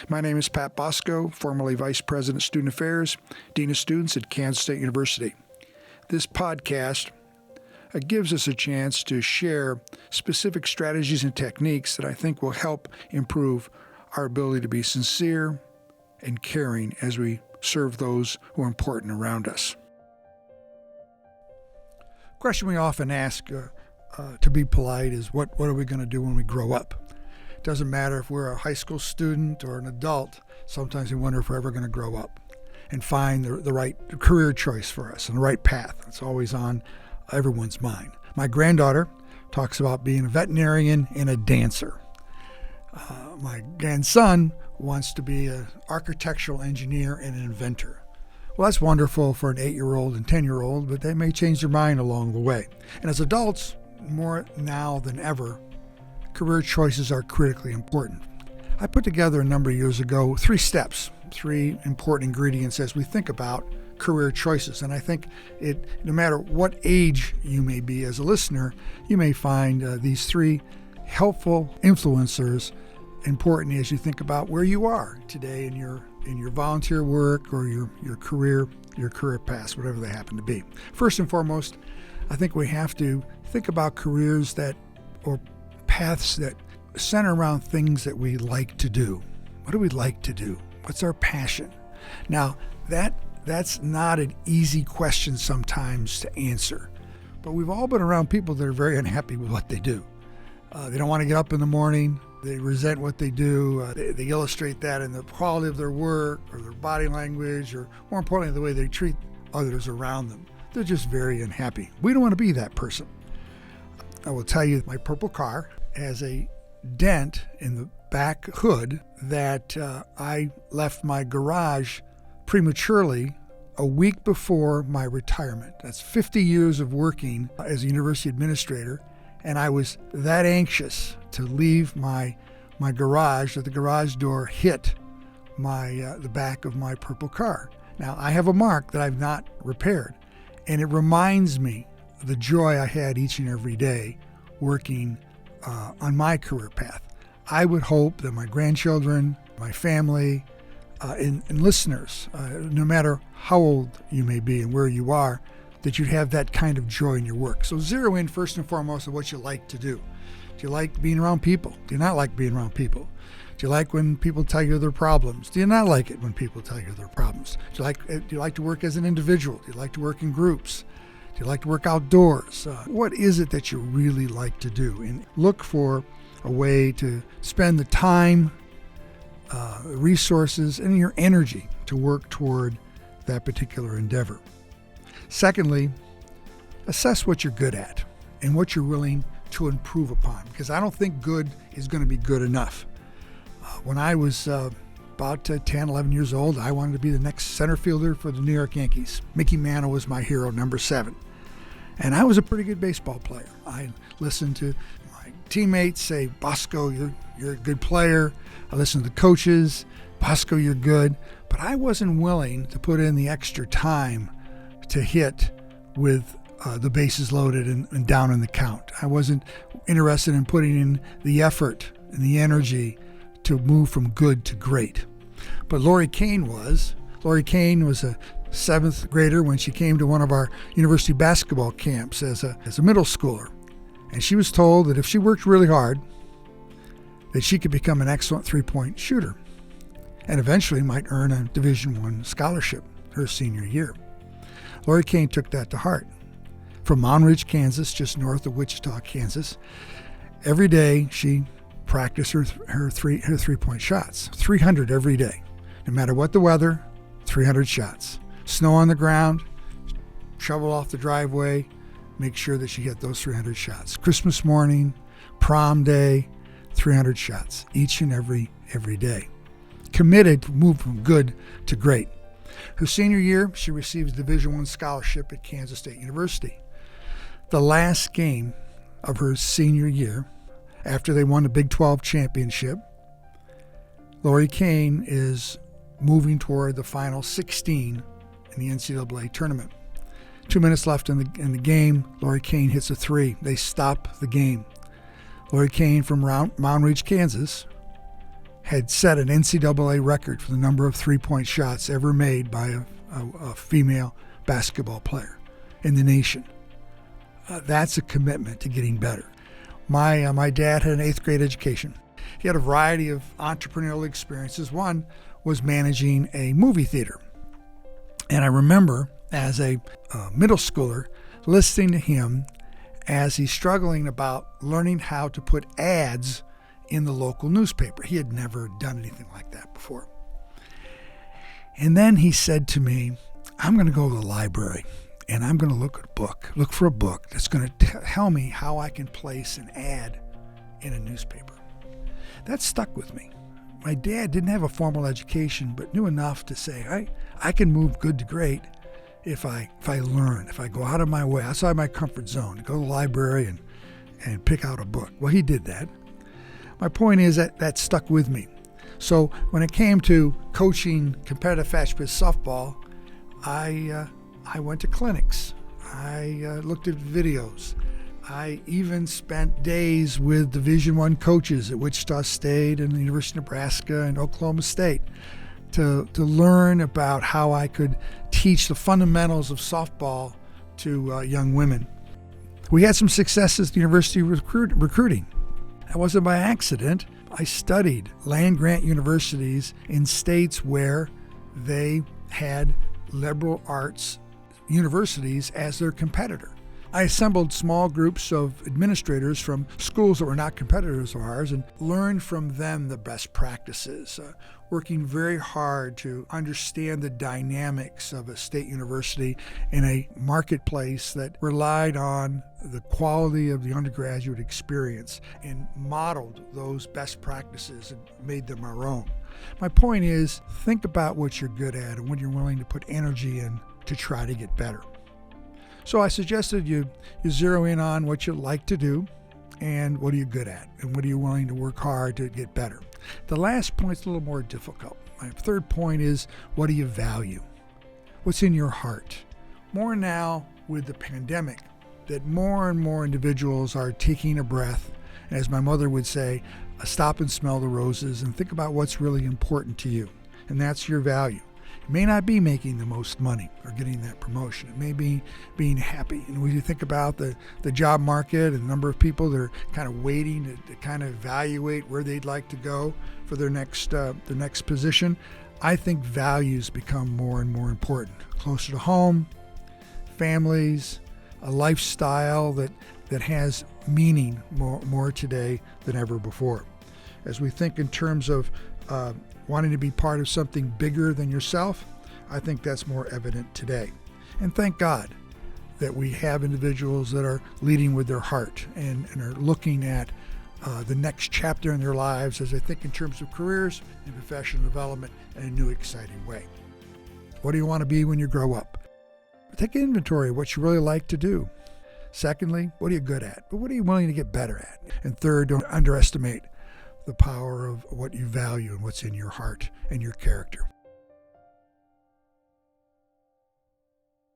My name is Pat Bosco, formerly Vice President of Student Affairs, Dean of Students at Kansas State University. This podcast gives us a chance to share specific strategies and techniques that I think will help improve our ability to be sincere and caring as we serve those who are important around us. A question we often ask to be polite is, what are we going to do when we grow up? It doesn't matter if we're a high school student or an adult. Sometimes we wonder if we're ever going to grow up and find the right career choice for us and the right path. It's always on everyone's mind. My granddaughter talks about being a veterinarian and a dancer. My grandson wants to be an architectural engineer and an inventor. Well, that's wonderful for an 8-year-old and 10-year-old, but they may change their mind along the way. And as adults, more now than ever, career choices are critically important. I put together a number of years ago 3 steps, 3 important ingredients as we think about career choices. And I think no matter what age you may be as a listener, you may find these 3 helpful influencers important as you think about where you are today in your volunteer work or your career paths, whatever they happen to be. First and foremost, I think we have to think about careers or paths that center around things that we like to do. What do we like to do? What's our passion? Now, that's not an easy question sometimes to answer, but we've all been around people that are very unhappy with what they do. They don't want to get up in the morning. They resent what they do. They illustrate that in the quality of their work or their body language, or more importantly, the way they treat others around them. They're just very unhappy. We don't want to be that person. I will tell you, my purple car has a dent in the back hood that I left my garage prematurely a week before my retirement. That's 50 years of working as a university administrator, and I was that anxious to leave my garage that the garage door hit the back of my purple car. Now, I have a mark that I've not repaired, and it reminds me of the joy I had each and every day working on my career path. I would hope that my grandchildren, my family, and listeners, no matter how old you may be and where you are, that you'd have that kind of joy in your work. So zero in first and foremost on what you like to do. Do you like being around people? Do you not like being around people? Do you like when people tell you their problems? Do you not like it when people tell you their problems? Do you like to work as an individual? Do you like to work in groups? Do you like to work outdoors? What is it that you really like to do? And look for a way to spend the time, resources, and your energy to work toward that particular endeavor. Secondly, assess what you're good at and what you're willing to improve upon, because I don't think good is going to be good enough. When I was about 10, 11 years old, I wanted to be the next center fielder for the New York Yankees. Mickey Mantle was my hero, number 7. And I was a pretty good baseball player. I listened to my teammates say, Bosco, you're a good player. I listened to the coaches, Bosco, you're good. But I wasn't willing to put in the extra time to hit with the bases loaded and down in the count. I wasn't interested in putting in the effort and the energy to move from good to great. But Lori Kane was. Lori Kane was a 7th grader when she came to one of our university basketball camps as a middle schooler. And she was told that if she worked really hard, that she could become an excellent 3-point shooter and eventually might earn a Division I scholarship her senior year. Lori Kane took that to heart. From Mound Ridge, Kansas, just north of Wichita, Kansas, every day she practiced her 3-point shots, 300 every day. No matter what the weather, 300 shots. Snow on the ground, shovel off the driveway, make sure that she hit those 300 shots. Christmas morning, prom day, 300 shots each and every day. Committed to move from good to great. Her senior year, she receives a Division I scholarship at Kansas State University. The last game of her senior year, after they won the Big 12 championship, Lori Kane is moving toward the final 16 in the NCAA tournament. 2 minutes left in the game. Lori Kane hits a 3. They stop the game. Lori Kane from Mound Ridge, Kansas, had set an NCAA record for the number of three-point shots ever made by a female basketball player in the nation. That's a commitment to getting better. My dad had an 8th grade education. He had a variety of entrepreneurial experiences. One was managing a movie theater. And I remember as a middle schooler listening to him as he's struggling about learning how to put ads in the local newspaper. He had never done anything like that before. And then he said to me, I'm going to go to the library and I'm going to look for a book that's going to tell me how I can place an ad in a newspaper. That stuck with me. My dad didn't have a formal education, but knew enough to say, I can move good to great if I learn, if I go out of my way, outside my comfort zone, go to the library and pick out a book. Well, he did that. My point is that stuck with me. So when it came to coaching competitive fast-pitch softball, I went to clinics. I looked at videos. I even spent days with Division I coaches at Wichita State and the University of Nebraska and Oklahoma State to learn about how I could teach the fundamentals of softball to young women. We had some successes at the university recruiting. That wasn't by accident. I studied land-grant universities in states where they had liberal arts universities as their competitor. I assembled small groups of administrators from schools that were not competitors of ours and learned from them the best practices, working very hard to understand the dynamics of a state university in a marketplace that relied on the quality of the undergraduate experience and modeled those best practices and made them our own. My point is, think about what you're good at and what you're willing to put energy in to try to get better. So I suggested you zero in on what you like to do and what are you good at and what are you willing to work hard to get better. The last point is a little more difficult. My third point is, what do you value? What's in your heart? More now with the pandemic, that more and more individuals are taking a breath, and as my mother would say, stop and smell the roses and think about what's really important to you. And that's your value. It may not be making the most money or getting that promotion. It may be being happy. And when you think about the job market and the number of people that are kind of waiting to kind of evaluate where they'd like to go for their next position, I think values become more and more important. Closer to home, families, a lifestyle that has meaning more today than ever before. As we think in terms of wanting to be part of something bigger than yourself, I think that's more evident today. And thank God that we have individuals that are leading with their heart and are looking at the next chapter in their lives as they think in terms of careers and professional development in a new, exciting way. What do you want to be when you grow up? Take inventory of what you really like to do. Secondly, what are you good at? But what are you willing to get better at? And third, don't underestimate the power of what you value and what's in your heart and your character.